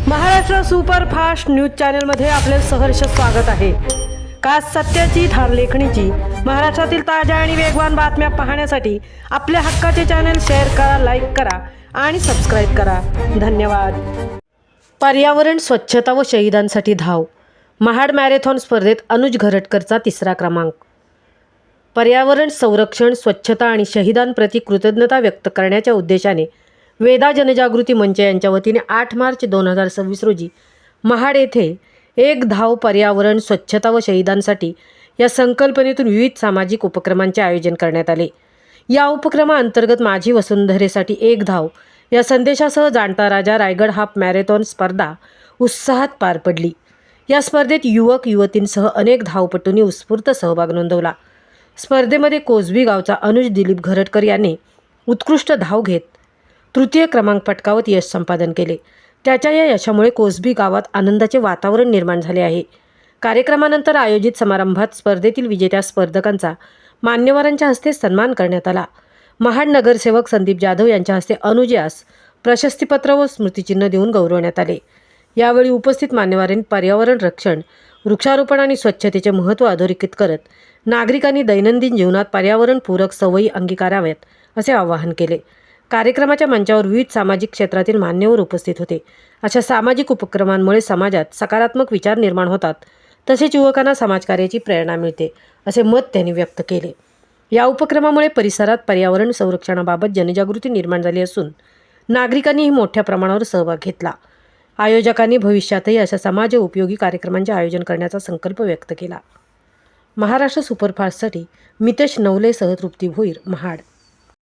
Maharashtra superfast news चॅनलमध्ये आपले सहर्ष स्वागत आहे। खास सत्याची थार लेखणीची महाराष्ट्रातील ताज्या आणि वेगवान बातम्या पाहण्यासाठी आपल्या हक्काचे चॅनल शेअर करा, लाईक करा आणि सबस्क्राईब करा। धन्यवाद। पर्यावरण स्वच्छता व शहीदांसाठी धाव। महाड मॅरेथॉन स्पर्धेत अनुज घरटकरचा 3रा क्रमांक। पर्यावरण संरक्षण, स्वच्छता आणि शहीदांप्रती कृतज्ञता व्यक्त करण्याच्या उद्देशाने वेदा जनजागृती मंच यांच्या वतीने 8 मार्च 2026 रोजी महाड येथे एक धाव पर्यावरण स्वच्छता व शहीदांसाठी या संकल्पनेतून विविध सामाजिक उपक्रमांचे आयोजन करण्यात आले। या उपक्रमाअंतर्गत माझी वसुंधरेसाठी एक धाव या संदेशासह जाणता राजा रायगड हाफ मॅरेथॉन स्पर्धा उत्साहात पार पडली। या स्पर्धेत युवक युवतींसह अनेक धावपटूंनी उत्स्फूर्त सहभाग नोंदवला। स्पर्धेमध्ये कोसबी गावचा अनुज दिलीप घरटकर याने उत्कृष्ट धाव घेत 3य क्रमांक पटकावत यश संपादन केले। त्याच्या या यशामुळे कोसबी गावात आनंदाचे वातावरण निर्माण झाले आहे। कार्यक्रमानंतर आयोजित समारंभात स्पर्धेतील विजेत्या स्पर्धकांचा मान्यवरांच्या हस्ते सन्मान करण्यात आला। महाड नगरसेवक संदीप जाधव यांच्या हस्ते अनुज यास प्रशस्तीपत्र व स्मृतिचिन्ह देऊन गौरवण्यात आले। यावेळी उपस्थित मान्यवरांनी पर्यावरण रक्षण, वृक्षारोपण आणि स्वच्छतेचे महत्त्व अधोरेखित करत नागरिकांनी दैनंदिन जीवनात पर्यावरणपूरक सवयी अंगीकाराव्यात असे आवाहन केले। कार्यक्रमाच्या मंचावर विविध सामाजिक क्षेत्रातील मान्यवर उपस्थित होते। अशा सामाजिक उपक्रमांमुळे समाजात सकारात्मक विचार निर्माण होतात, तसेच युवकांना समाजकार्याची प्रेरणा मिळते, असे मत त्यांनी व्यक्त केले। या उपक्रमामुळे परिसरात पर्यावरण संरक्षणाबाबत जनजागृती निर्माण झाली असून नागरिकांनीही मोठ्या प्रमाणावर सहभाग घेतला। आयोजकांनी भविष्यातही अशा समाज उपयोगी कार्यक्रमांचे आयोजन करण्याचा संकल्प व्यक्त केला। महाराष्ट्र सुपरफास्टसाठी मितेश नवलेसह तृप्ती भोईर, महाड।